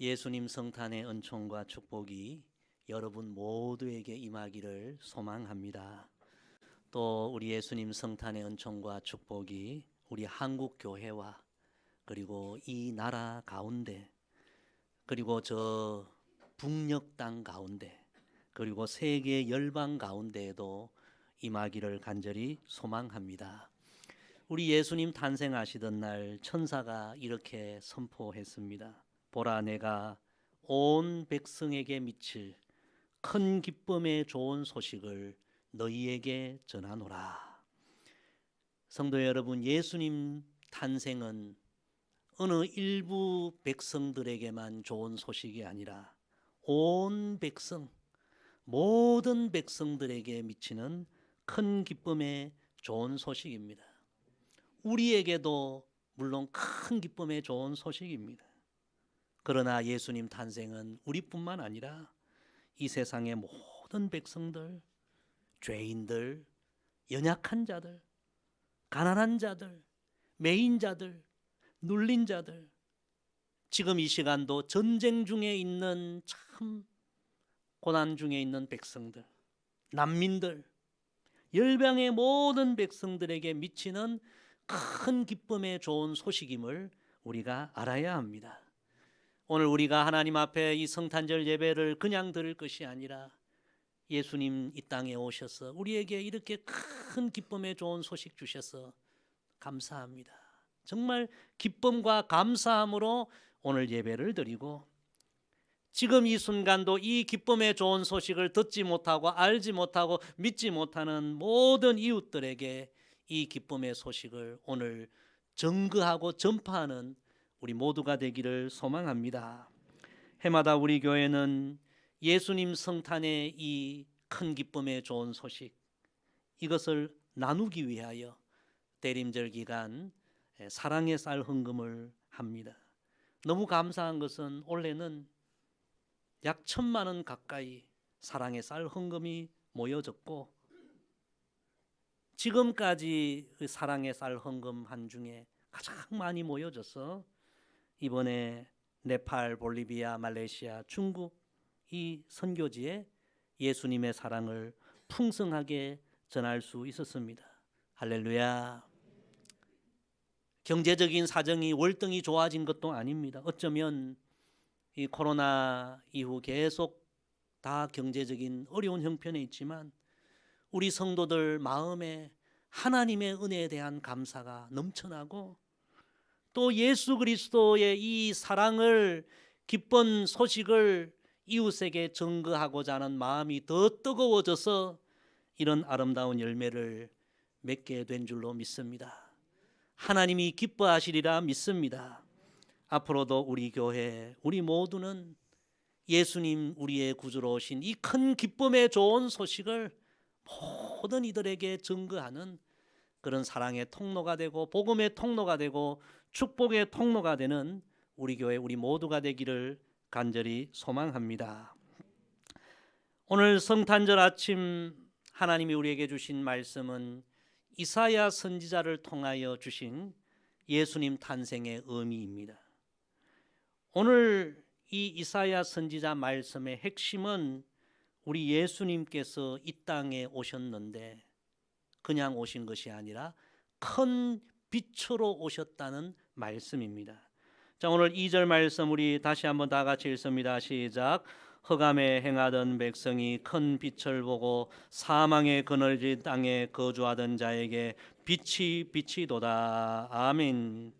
예수님 성탄의 은총과 축복이 여러분 모두에게 임하기를 소망합니다. 또 우리 예수님 성탄의 은총과 축복이 우리 한국 교회와 그리고 이 나라 가운데, 그리고 저 북녘 땅 가운데, 그리고 세계 열방 가운데에도 임하기를 간절히 소망합니다. 우리 예수님 탄생하시던 날 천사가 이렇게 선포했습니다. 보라, 내가 온 백성에게 미칠 큰 기쁨의 좋은 소식을 너희에게 전하노라. 성도 여러분, 예수님 탄생은 어느 일부 백성들에게만 좋은 소식이 아니라 온 백성, 모든 백성들에게 미치는 큰 기쁨의 좋은 소식입니다. 우리에게도 물론 큰 기쁨의 좋은 소식입니다. 그러나 예수님 탄생은 우리뿐만 아니라 이 세상의 모든 백성들, 죄인들, 연약한 자들, 가난한 자들, 매인 자들, 눌린 자들, 지금 이 시간도 전쟁 중에 있는 참 고난 중에 있는 백성들, 난민들, 열방의 모든 백성들에게 미치는 큰 기쁨의 좋은 소식임을 우리가 알아야 합니다. 오늘 우리가 하나님 앞에 이 성탄절 예배를 그냥 드릴 것이 아니라 예수님 이 땅에 오셔서 우리에게 이렇게 큰 기쁨의 좋은 소식 주셔서 감사합니다. 정말 기쁨과 감사함으로 오늘 예배를 드리고, 지금 이 순간도 이 기쁨의 좋은 소식을 듣지 못하고 알지 못하고 믿지 못하는 모든 이웃들에게 이 기쁨의 소식을 오늘 증거하고 전파하는 우리 모두가 되기를 소망합니다. 해마다 우리 교회는 예수님 성탄의 이 큰 기쁨의 좋은 소식, 이것을 나누기 위하여 대림절 기간 사랑의 쌀 헌금을 합니다. 너무 감사한 것은 올해는 약 1,000만 원 가까이 사랑의 쌀 헌금이 모여졌고, 지금까지 그 사랑의 쌀 헌금한 중에 가장 많이 모여져서 이번에 네팔, 볼리비아, 말레이시아, 중국 이 선교지에 예수님의 사랑을 풍성하게 전할 수 있었습니다. 할렐루야. 경제적인 사정이 월등히 좋아진 것도 아닙니다. 어쩌면 이 코로나 이후 계속 다 경제적인 어려운 형편에 있지만 우리 성도들 마음에 하나님의 은혜에 대한 감사가 넘쳐나고, 또 예수 그리스도의 이 사랑을, 기쁜 소식을 이웃에게 증거하고자 하는 마음이 더 뜨거워져서 이런 아름다운 열매를 맺게 된 줄로 믿습니다. 하나님이 기뻐하시리라 믿습니다. 앞으로도 우리 교회, 우리 모두는 예수님 우리의 구주로 오신 이 큰 기쁨의 좋은 소식을 모든 이들에게 증거하는 그런 사랑의 통로가 되고 복음의 통로가 되고 축복의 통로가 되는 우리 교회, 우리 모두가 되기를 간절히 소망합니다. 오늘 성탄절 아침 하나님이 우리에게 주신 말씀은 이사야 선지자를 통하여 주신 예수님 탄생의 의미입니다. 오늘 이 이사야 선지자 말씀의 핵심은 우리 예수님께서 이 땅에 오셨는데 그냥 오신 것이 아니라 큰 빛으로 오셨다는 말씀입니다. 자, 오늘 2절 말씀 우리 다시 한번 다 같이 읽습니다. 시작. 흑암에 행하던 백성이 큰 빛을 보고 사망의 그늘진 땅에 거주하던 자에게 빛이 비치도다. 아멘.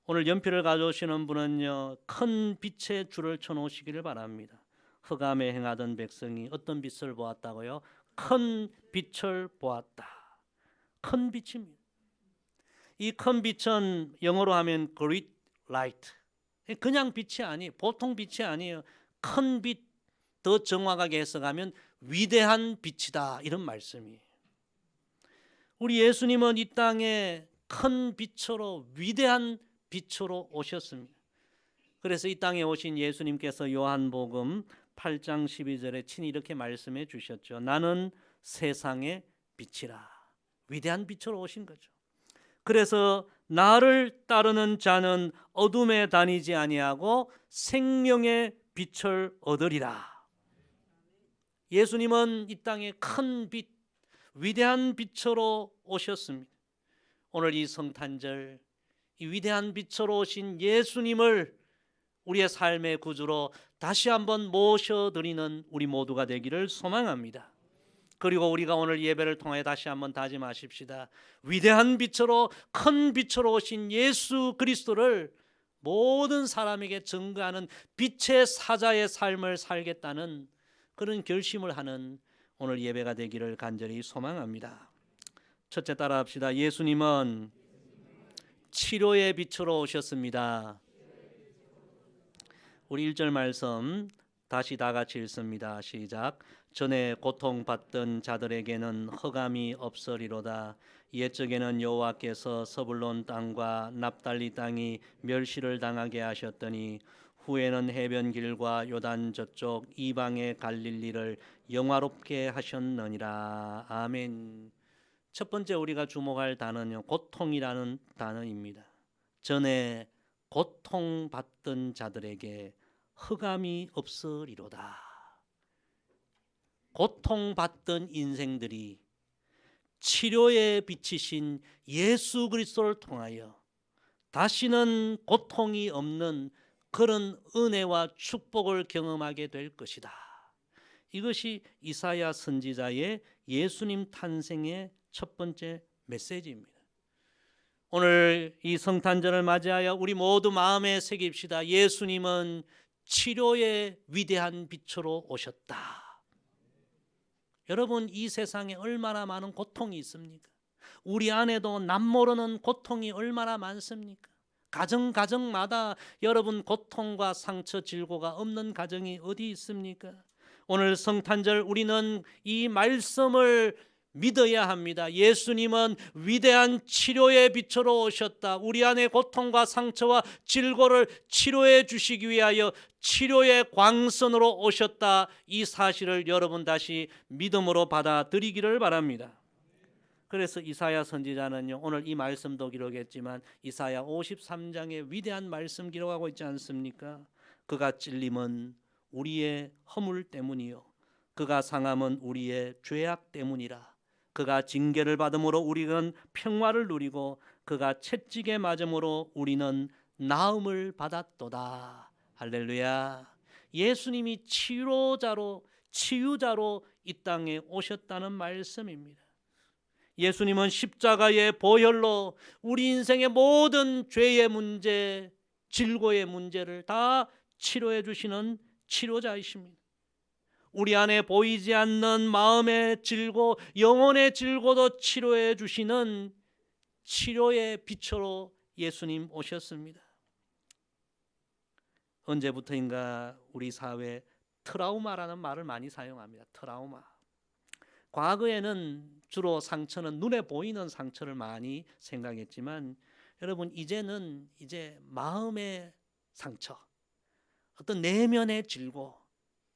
오늘 연필을 가져오시는 분은요, 큰 빛의 줄을 쳐놓으시기를 바랍니다. 흑암에 행하던 백성이 어떤 빛을 보았다고요? 큰 빛을 보았다. 큰 빛입니다. 이 큰 빛은 영어로 하면 great light. 그냥 빛이 아니에요. 보통 빛이 아니에요. 큰 빛, 더 정확하게 해석하면 위대한 빛이다, 이런 말씀이에요. 우리 예수님은 이 땅에 큰 빛으로, 위대한 빛으로 오셨습니다. 그래서 이 땅에 오신 예수님께서 요한복음 8장 12절에 친히 이렇게 말씀해 주셨죠. 나는 세상의 빛이라. 위대한 빛으로 오신 거죠. 그래서 나를 따르는 자는 어둠에 다니지 아니하고 생명의 빛을 얻으리라. 예수님은 이 땅에 큰 빛, 위대한 빛으로 오셨습니다. 오늘 이 성탄절, 이 위대한 빛으로 오신 예수님을 우리의 삶의 구주로 다시 한번 모셔드리는 우리 모두가 되기를 소망합니다. 그리고 우리가 오늘 예배를 통해 다시 한번 다짐하십시다. 위대한 빛으로, 큰 빛으로 오신 예수 그리스도를 모든 사람에게 증거하는 빛의 사자의 삶을 살겠다는 그런 결심을 하는 오늘 예배가 되기를 간절히 소망합니다. 첫째 따라합시다. 예수님은 치료의 빛으로 오셨습니다. 우리 1절 말씀 다시 다 같이 읽습니다. 시작. 전에 고통받던 자들에게는 흑암이 없으리로다. 옛적에는 여호와께서 서불론 땅과 납달리 땅이 멸시를 당하게 하셨더니 후에는 해변 길과 요단 저쪽 이방의 갈릴리를 영화롭게 하셨느니라. 아멘. 첫 번째 우리가 주목할 단어는 고통이라는 단어입니다. 전에 고통받던 자들에게 흑암이 없으리로다. 고통받던 인생들이 치료에 비치신 예수 그리스도를 통하여 다시는 고통이 없는 그런 은혜와 축복을 경험하게 될 것이다. 이것이 이사야 선지자의 예수님 탄생의 첫 번째 메시지입니다. 오늘 이 성탄절을 맞이하여 우리 모두 마음에 새깁시다. 예수님은 치료의 위대한 빛으로 오셨다. 여러분, 이 세상에 얼마나 많은 고통이 있습니까? 우리 안에도 남모르는 고통이 얼마나 많습니까? 가정마다 여러분 고통과 상처 질고가 없는 가정이 어디 있습니까? 오늘 성탄절 우리는 이 말씀을 믿어야 합니다. 예수님은 위대한 치료의 빛으로 오셨다. 우리 안의 고통과 상처와 질고를 치료해 주시기 위하여 치료의 광선으로 오셨다. 이 사실을 여러분 다시 믿음으로 받아들이기를 바랍니다. 그래서 이사야 선지자는요, 오늘 이 말씀도 기록했지만 이사야 53장의 위대한 말씀 기록하고 있지 않습니까? 그가 찔림은 우리의 허물 때문이요 그가 상함은 우리의 죄악 때문이라. 그가 징계를 받음으로 우리는 평화를 누리고 그가 채찍에 맞음으로 우리는 나음을 받았도다. 할렐루야. 예수님이 치유자로 이 땅에 오셨다는 말씀입니다. 예수님은 십자가의 보혈로 우리 인생의 모든 죄의 문제, 질고의 문제를 다 치료해 주시는 치료자이십니다. 우리 안에 보이지 않는 마음의 질고, 영혼의 질고도 치료해 주시는 치료의 빛으로 예수님 오셨습니다. 언제부터인가 우리 사회에 트라우마라는 말을 많이 사용합니다. 트라우마. 과거에는 주로 상처는 눈에 보이는 상처를 많이 생각했지만 여러분 이제는 마음의 상처, 어떤 내면의 질고,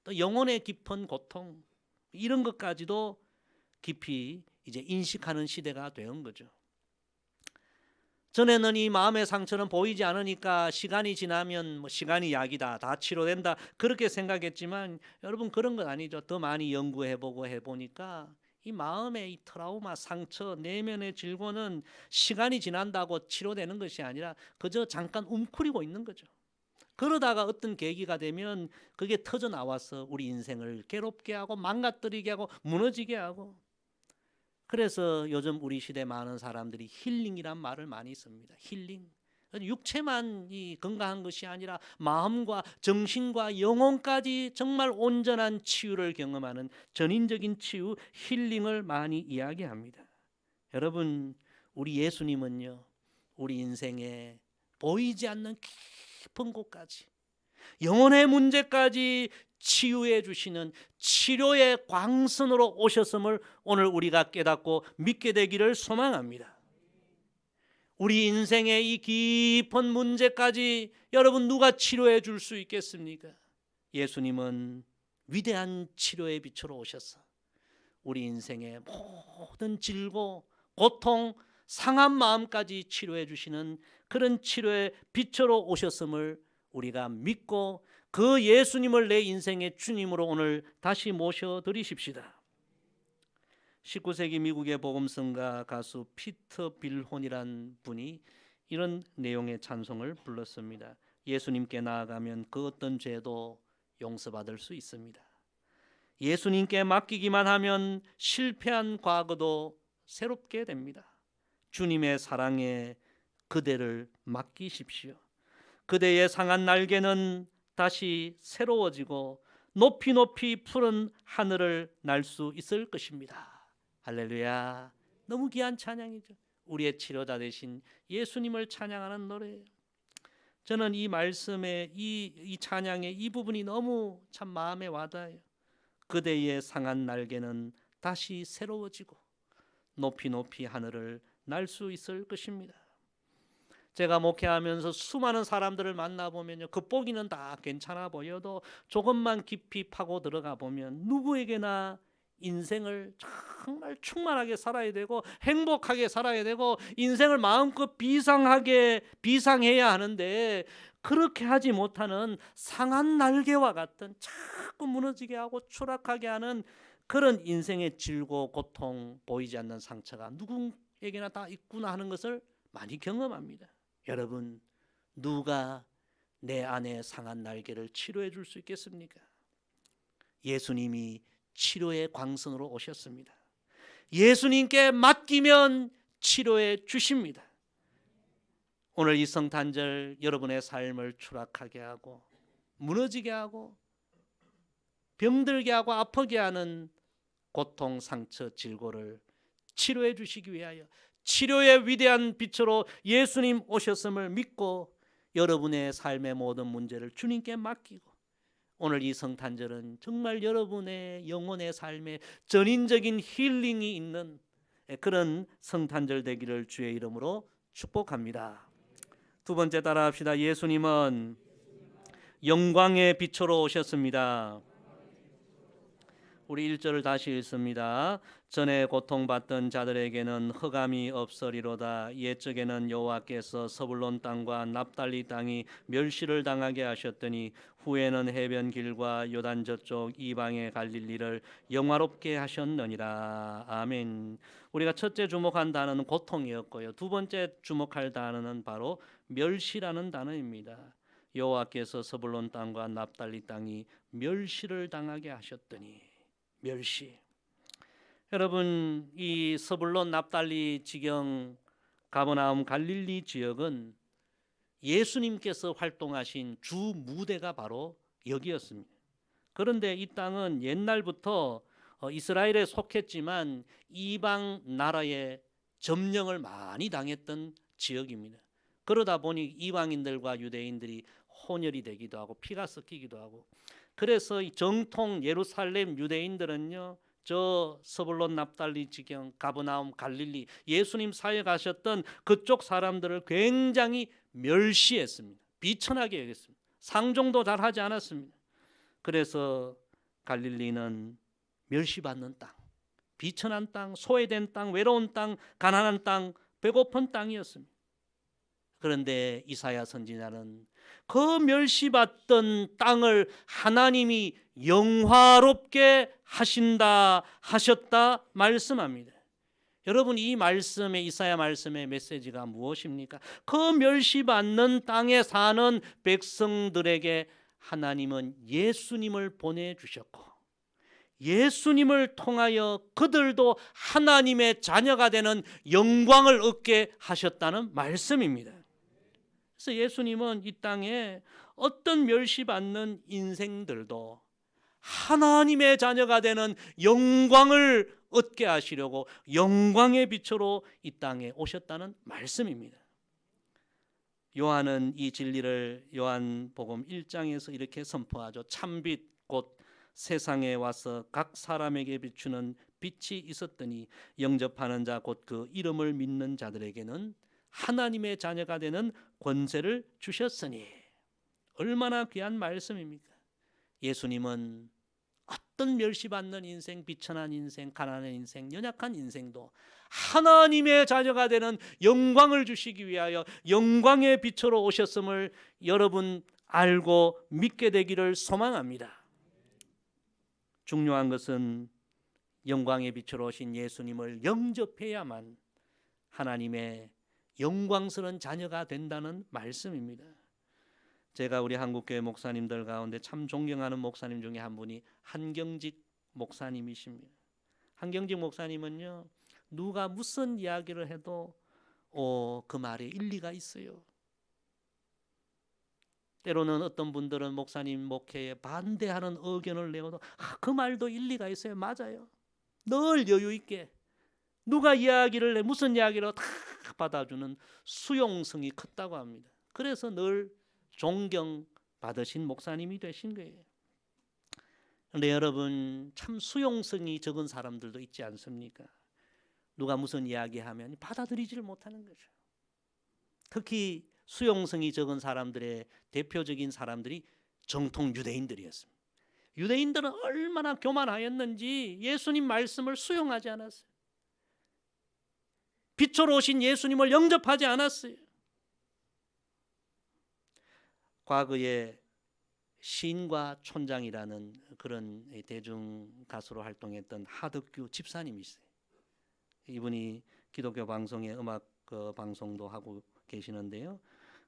또 영혼의 깊은 고통 이런 것까지도 깊이 이제 인식하는 시대가 된 거죠. 전에는 이 마음의 상처는 보이지 않으니까 시간이 지나면 시간이 약이다, 다 치료된다 그렇게 생각했지만 여러분 그런 건 아니죠. 더 많이 연구해보고 해보니까 이 마음의 이 트라우마, 상처, 내면의 질고는 시간이 지난다고 치료되는 것이 아니라 그저 잠깐 웅크리고 있는 거죠. 그러다가 어떤 계기가 되면 그게 터져 나와서 우리 인생을 괴롭게 하고 망가뜨리게 하고 무너지게 하고. 그래서 요즘 우리 시대 많은 사람들이 힐링이란 말을 많이 씁니다. 힐링. 육체만 건강한 것이 아니라 마음과 정신과 영혼까지 정말 온전한 치유를 경험하는 전인적인 치유, 힐링을 많이 이야기합니다. 여러분, 우리 예수님은요, 우리 인생에 보이지 않는 깊은 곳까지, 영혼의 문제까지 치유해 주시는 치료의 광선으로 오셨음을 오늘 우리가 깨닫고 믿게 되기를 소망합니다. 우리 인생의 이 깊은 문제까지 여러분 누가 치료해 줄 수 있겠습니까? 예수님은 위대한 치료의 빛으로 오셔서 우리 인생의 모든 질고 고통, 상한 마음까지 치료해 주시는 그런 치료의 빛으로 오셨음을 우리가 믿고 그 예수님을 내 인생의 주님으로 오늘 다시 모셔드리십시다. 19세기 미국의 복음성가 가수 피터 빌혼이란 분이 이런 내용의 찬송을 불렀습니다. 예수님께 나아가면 그 어떤 죄도 용서받을 수 있습니다. 예수님께 맡기기만 하면 실패한 과거도 새롭게 됩니다. 주님의 사랑에 그대를 맡기십시오. 그대의 상한 날개는 다시 새로워지고 높이 높이 푸른 하늘을 날 수 있을 것입니다. 할렐루야. 너무 귀한 찬양이죠. 우리의 치료자 되신 예수님을 찬양하는 노래예요. 저는 이 말씀의 이 찬양의 이 부분이 너무 참 마음에 와닿아요. 그대의 상한 날개는 다시 새로워지고 높이 높이 하늘을 날 수 있을 것입니다. 제가 목회하면서 수많은 사람들을 만나보면요, 겉보기는 다 괜찮아 보여도 조금만 깊이 파고 들어가 보면 누구에게나 인생을 정말 충만하게 살아야 되고 행복하게 살아야 되고 인생을 마음껏 비상해야 하는데, 그렇게 하지 못하는 상한 날개와 같은 자꾸 무너지게 하고 추락하게 하는 그런 인생의 질고 고통, 보이지 않는 상처가 누구에게나 다 있구나 하는 것을 많이 경험합니다. 여러분, 누가 내 안에 상한 날개를 치료해 줄 수 있겠습니까? 예수님이 치료의 광선으로 오셨습니다. 예수님께 맡기면 치료해 주십니다. 오늘 이 성탄절 여러분의 삶을 추락하게 하고 무너지게 하고 병들게 하고 아프게 하는 고통, 상처, 질고를 치료해 주시기 위하여 치료의 위대한 빛으로 예수님 오셨음을 믿고 여러분의 삶의 모든 문제를 주님께 맡기고, 오늘 이 성탄절은 정말 여러분의 영혼의 삶에 전인적인 힐링이 있는 그런 성탄절 되기를 주의 이름으로 축복합니다. 두 번째 따라합시다. 예수님은 영광의 빛으로 오셨습니다. 우리 1절을 다시 읽습니다. 전에 고통받던 자들에게는 흑암이 없으리로다. 옛적에는 여호와께서 서불론 땅과 납달리 땅이 멸시를 당하게 하셨더니 후에는 해변 길과 요단 저쪽 이방의 갈릴리를 영화롭게 하셨느니라. 아멘. 우리가 첫째 주목한 단어는 고통이었고요, 두 번째 주목할 단어는 바로 멸시라는 단어입니다. 여호와께서 서불론 땅과 납달리 땅이 멸시를 당하게 하셨더니, 멸시. 여러분, 이 서불론 납달리 지경 가버나움 갈릴리 지역은 예수님께서 활동하신 주 무대가 바로 여기였습니다. 그런데 이 땅은 옛날부터 이스라엘에 속했지만 이방 나라의 점령을 많이 당했던 지역입니다. 그러다 보니 이방인들과 유대인들이 혼혈이 되기도 하고 피가 섞이기도 하고, 그래서 이 정통 예루살렘 유대인들은요, 저 서불론 납달리 지경 가버나움 갈릴리 예수님 사역하셨던 그쪽 사람들을 굉장히 멸시했습니다. 비천하게 여겼습니다. 상종도 잘 하지 않았습니다. 그래서 갈릴리는 멸시받는 땅, 비천한 땅, 소외된 땅, 외로운 땅, 가난한 땅, 배고픈 땅이었습니다. 그런데 이사야 선지자는 그 멸시받던 땅을 하나님이 영화롭게 하셨다 말씀합니다. 여러분, 이 말씀의 이사야 말씀의 메시지가 무엇입니까? 그 멸시받는 땅에 사는 백성들에게 하나님은 예수님을 보내주셨고 예수님을 통하여 그들도 하나님의 자녀가 되는 영광을 얻게 하셨다는 말씀입니다. 그래서 예수님은 이 땅에 어떤 멸시받는 인생들도 하나님의 자녀가 되는 영광을 얻게 하시려고 영광의 빛으로 이 땅에 오셨다는 말씀입니다. 요한은 이 진리를 요한복음 1장에서 이렇게 선포하죠. 참빛 곧 세상에 와서 각 사람에게 비추는 빛이 있었더니 영접하는 자 곧 그 이름을 믿는 자들에게는 하나님의 자녀가 되는 권세를 주셨으니. 얼마나 귀한 말씀입니까? 예수님은 어떤 멸시받는 인생, 비천한 인생, 가난한 인생, 연약한 인생도 하나님의 자녀가 되는 영광을 주시기 위하여 영광의 빛으로 오셨음을 여러분 알고 믿게 되기를 소망합니다. 중요한 것은 영광의 빛으로 오신 예수님을 영접해야만 하나님의 영광스러운 자녀가 된다는 말씀입니다. 제가 우리 한국교회 목사님들 가운데 참 존경하는 목사님 중에 한 분이 한경직 목사님이십니다. 한경직 목사님은요, 누가 무슨 이야기를 해도 그 말에 일리가 있어요. 때로는 어떤 분들은 목사님 목회에 반대하는 의견을 내어도 그 말도 일리가 있어요. 맞아요. 늘 여유 있게 누가 이야기를 내 무슨 이야기를 다 받아주는 수용성이 컸다고 합니다. 그래서 늘 존경받으신 목사님이 되신 거예요. 그런데 여러분, 참 수용성이 적은 사람들도 있지 않습니까? 누가 무슨 이야기하면 받아들이지를 못하는 거죠. 특히 수용성이 적은 사람들의 대표적인 사람들이 정통 유대인들이었습니다. 유대인들은 얼마나 교만하였는지 예수님 말씀을 수용하지 않았어요. 빛으로 오신 예수님을 영접하지 않았어요. 과거에 시인과 촌장이라는 그런 대중 가수로 활동했던 하덕규 집사님이 있어요. 이분이 기독교 방송에 음악 방송도 하고 계시는데요.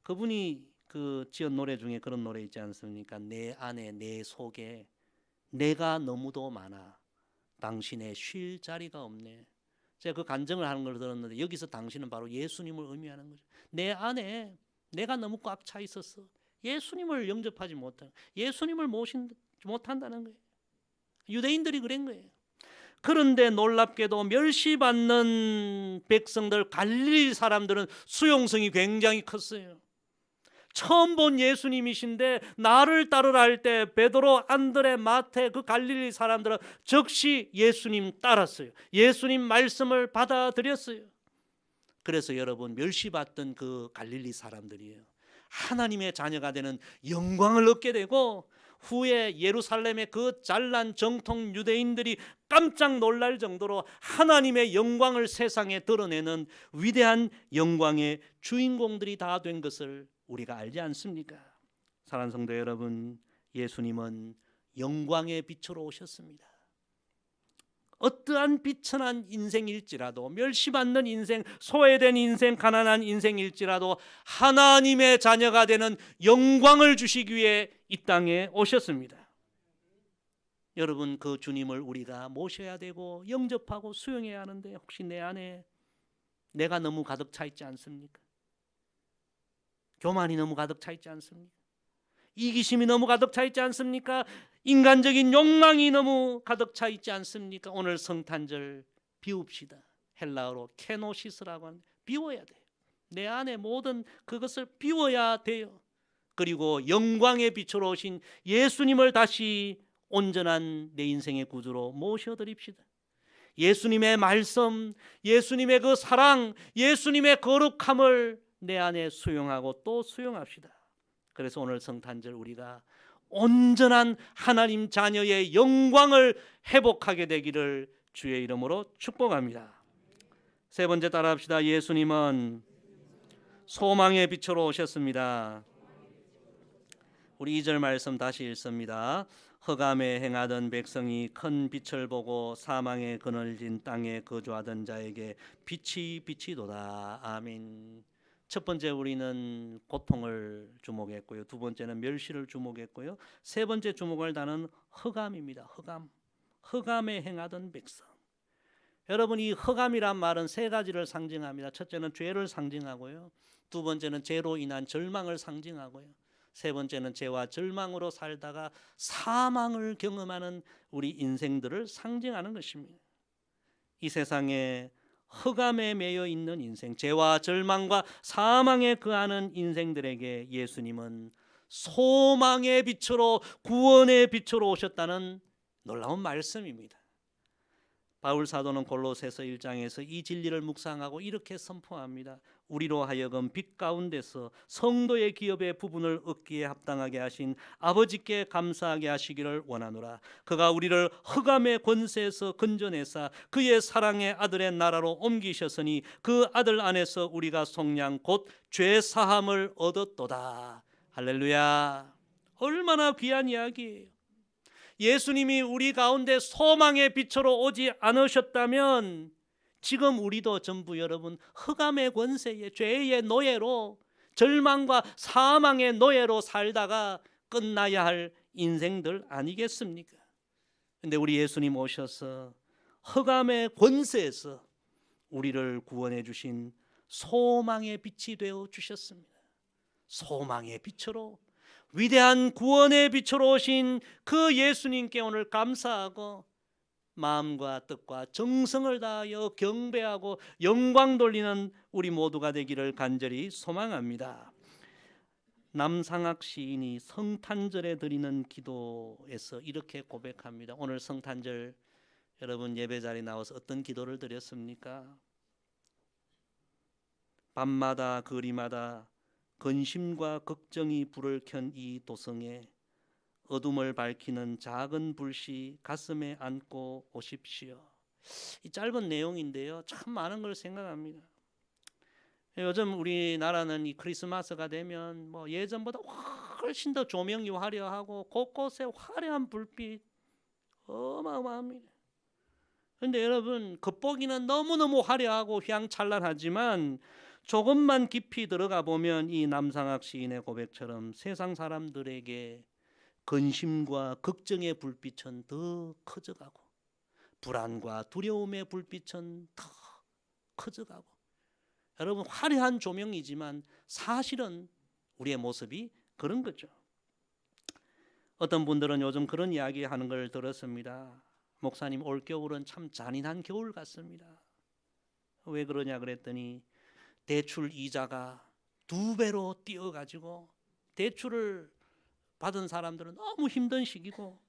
그분이 그 지은 노래 중에 그런 노래 있지 않습니까? 내 안에 내 속에 내가 너무도 많아 당신의 쉴 자리가 없네. 제가 그 간증을 하는 걸 들었는데 여기서 당신은 바로 예수님을 의미하는 거죠. 내 안에 내가 너무 꽉 차 있었어. 예수님을 영접하지 못한, 예수님을 못한다는 거예요. 유대인들이 그런 거예요. 그런데 놀랍게도 멸시받는 백성들, 갈릴리 사람들은 수용성이 굉장히 컸어요. 처음 본 예수님이신데 나를 따르라 할 때 베드로, 안드레, 마태 그 갈릴리 사람들은 즉시 예수님 따랐어요. 예수님 말씀을 받아들였어요. 그래서 여러분, 멸시받던 그 갈릴리 사람들이에요. 하나님의 자녀가 되는 영광을 얻게 되고 후에 예루살렘의 그 잘난 정통 유대인들이 깜짝 놀랄 정도로 하나님의 영광을 세상에 드러내는 위대한 영광의 주인공들이 다 된 것을 우리가 알지 않습니까? 사랑하는 성도 여러분, 예수님은 영광의 빛으로 오셨습니다. 어떠한 비천한 인생일지라도, 멸시받는 인생, 소외된 인생, 가난한 인생일지라도 하나님의 자녀가 되는 영광을 주시기 위해 이 땅에 오셨습니다. 여러분, 그 주님을 우리가 모셔야 되고 영접하고 수용해야 하는데 혹시 내 안에 내가 너무 가득 차 있지 않습니까? 교만이 너무 가득 차 있지 않습니까? 이기심이 너무 가득 차 있지 않습니까? 인간적인 욕망이 너무 가득 차 있지 않습니까? 오늘 성탄절 비웁시다. 헬라어로 케노시스라고 하는데 비워야 돼요. 내 안에 모든 그것을 비워야 돼요. 그리고 영광의 빛으로 오신 예수님을 다시 온전한 내 인생의 구주로 모셔드립시다. 예수님의 말씀, 예수님의 그 사랑, 예수님의 거룩함을 내 안에 수용하고 또 수용합시다. 그래서 오늘 성탄절 우리가 온전한 하나님 자녀의 영광을 회복하게 되기를 주의 이름으로 축복합니다. 세 번째 따라합시다. 예수님은 소망의 빛으로 오셨습니다. 우리 2절 말씀 다시 읽습니다. 흑암에 행하던 백성이 큰 빛을 보고 사망의 그늘진 땅에 거주하던 자에게 빛이 비치도다. 아멘. 첫 번째 우리는 고통을 주목했고요. 두 번째는 멸시를 주목했고요. 세 번째 주목할 단어는 흑암입니다. 흑암에 행하던 백성. 여러분, 이 흑암이란 말은 세 가지를 상징합니다. 첫째는 죄를 상징하고요. 두 번째는 죄로 인한 절망을 상징하고요. 세 번째는 죄와 절망으로 살다가 사망을 경험하는 우리 인생들을 상징하는 것입니다. 이 세상에 흑암에 매여 있는 인생, 죄와 절망과 사망에 거하는 인생들에게 예수님은 소망의 빛으로, 구원의 빛으로 오셨다는 놀라운 말씀입니다. 바울 사도는 골로새서 1장에서 이 진리를 묵상하고 이렇게 선포합니다. 우리로 하여금 빛 가운데서 성도의 기업의 부분을 얻기에 합당하게 하신 아버지께 감사하게 하시기를 원하노라. 그가 우리를 흑암의 권세에서 건져내사 그의 사랑의 아들의 나라로 옮기셨으니 그 아들 안에서 우리가 속량 곧 죄 사함을 얻었도다. 할렐루야. 얼마나 귀한 이야기예요. 예수님이 우리 가운데 소망의 빛으로 오지 않으셨다면 지금 우리도 전부 여러분 흑암의 권세에 죄의 노예로 절망과 사망의 노예로 살다가 끝나야 할 인생들 아니겠습니까? 근데 우리 예수님 오셔서 흑암의 권세에서 우리를 구원해 주신 소망의 빛이 되어 주셨습니다. 소망의 빛으로 위대한 구원의 빛으로 오신 그 예수님께 오늘 감사하고 마음과 뜻과 정성을 다하여 경배하고 영광 돌리는 우리 모두가 되기를 간절히 소망합니다. 남상학 시인이 성탄절에 드리는 기도에서 이렇게 고백합니다. 오늘 성탄절 여러분 예배 자리에 나와서 어떤 기도를 드렸습니까? 밤마다 거리마다 근심과 걱정이 불을 켠 이 도성에 어둠을 밝히는 작은 불씨 가슴에 안고 오십시오. 이 짧은 내용인데요, 참 많은 걸 생각합니다. 요즘 우리나라는 이 크리스마스가 되면 뭐 예전보다 훨씬 더 조명이 화려하고 곳곳에 화려한 불빛 어마어마합니다. 그런데 여러분 겉보기는 너무너무 화려하고 휘황찬란하지만 조금만 깊이 들어가 보면 이 남상학 시인의 고백처럼 세상 사람들에게 근심과 걱정의 불빛은 더 커져가고 불안과 두려움의 불빛은 더 커져가고 여러분 화려한 조명이지만 사실은 우리의 모습이 그런 거죠. 어떤 분들은 요즘 그런 이야기하는 걸 들었습니다. 목사님 올겨울은 참 잔인한 겨울 같습니다. 왜 그러냐 그랬더니 대출 이자가 2배로 뛰어가지고 대출을 받은 사람들은 너무 힘든 시기고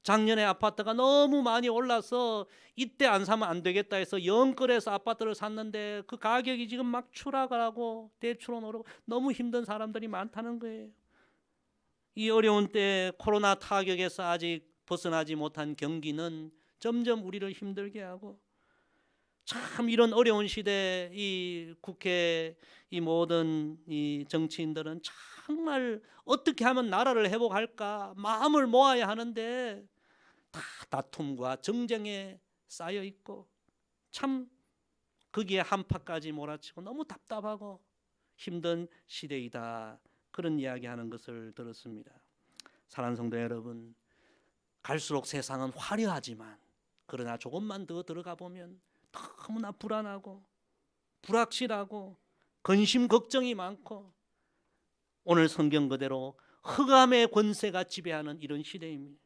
작년에 아파트가 너무 많이 올라서 이때 안 사면 안 되겠다 해서 영끌에서 아파트를 샀는데 그 가격이 지금 막 추락하고 대출은 오르고 너무 힘든 사람들이 많다는 거예요. 이 어려운 때 코로나 타격에서 아직 벗어나지 못한 경기는 점점 우리를 힘들게 하고 참 이런 어려운 시대에 이 국회 이 모든 이 정치인들은 정말 어떻게 하면 나라를 회복할까 마음을 모아야 하는데 다 다툼과 정쟁에 쌓여 있고 참 거기에 한파까지 몰아치고 너무 답답하고 힘든 시대이다. 그런 이야기하는 것을 들었습니다. 사랑하는 성도 여러분, 갈수록 세상은 화려하지만 그러나 조금만 더 들어가 보면 너무나 불안하고 불확실하고 근심 걱정이 많고 오늘 성경 그대로 흑암의 권세가 지배하는 이런 시대입니다.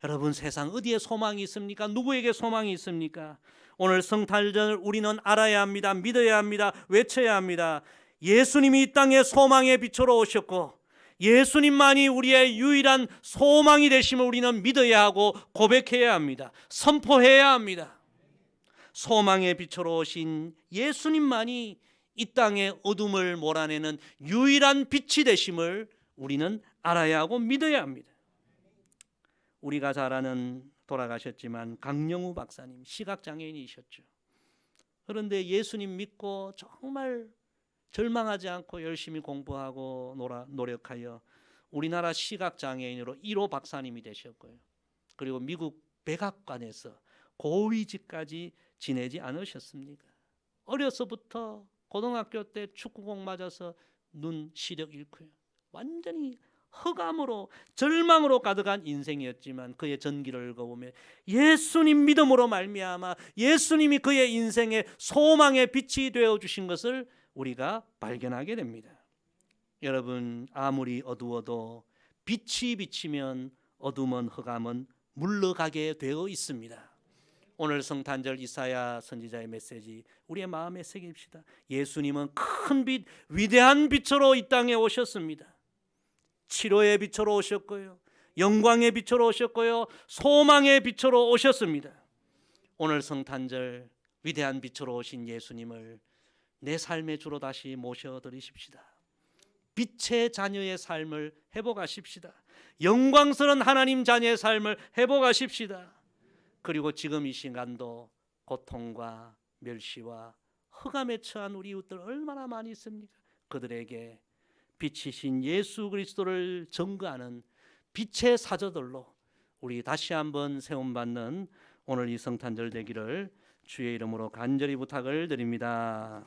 여러분 세상 어디에 소망이 있습니까? 누구에게 소망이 있습니까? 오늘 성탄절 우리는 알아야 합니다. 믿어야 합니다. 외쳐야 합니다. 예수님이 이 땅에 소망의 빛으로 오셨고 예수님만이 우리의 유일한 소망이 되심을 우리는 믿어야 하고 고백해야 합니다. 선포해야 합니다. 소망의 빛으로 오신 예수님만이 이 땅의 어둠을 몰아내는 유일한 빛이 되심을 우리는 알아야 하고 믿어야 합니다. 우리가 잘 아는 돌아가셨지만 강영우 박사님 시각장애인이셨죠. 그런데 예수님 믿고 정말 절망하지 않고 열심히 공부하고 노력하여 우리나라 시각장애인으로 1호 박사님이 되셨고요. 그리고 미국 백악관에서 고위직까지 지내지 않으셨습니까? 어려서부터 고등학교 때 축구공 맞아서 눈 시력 잃고요. 완전히 흑암으로 절망으로 가득한 인생이었지만 그의 전기를 읽어보면 예수님 믿음으로 말미암아 예수님이 그의 인생의 소망의 빛이 되어주신 것을 우리가 발견하게 됩니다. 여러분 아무리 어두워도 빛이 비치면 어둠은 흑암은 물러가게 되어 있습니다. 오늘 성탄절 이사야 선지자의 메시지 우리의 마음에 새깁시다. 예수님은 큰 빛, 위대한 빛으로 이 땅에 오셨습니다. 치료의 빛으로 오셨고요. 영광의 빛으로 오셨고요. 소망의 빛으로 오셨습니다. 오늘 성탄절 위대한 빛으로 오신 예수님을 내 삶의 주로 다시 모셔드리십시다. 빛의 자녀의 삶을 회복하십시다. 영광스러운 하나님 자녀의 삶을 회복하십시다. 그리고 지금 이 시간도 고통과 멸시와 흑암에 처한 우리 이웃들 얼마나 많이 있습니까? 그들에게 빛이신 예수 그리스도를 증거하는 빛의 사도들로 우리 다시 한번 세움받는 오늘 이 성탄절 되기를 주의 이름으로 간절히 부탁을 드립니다.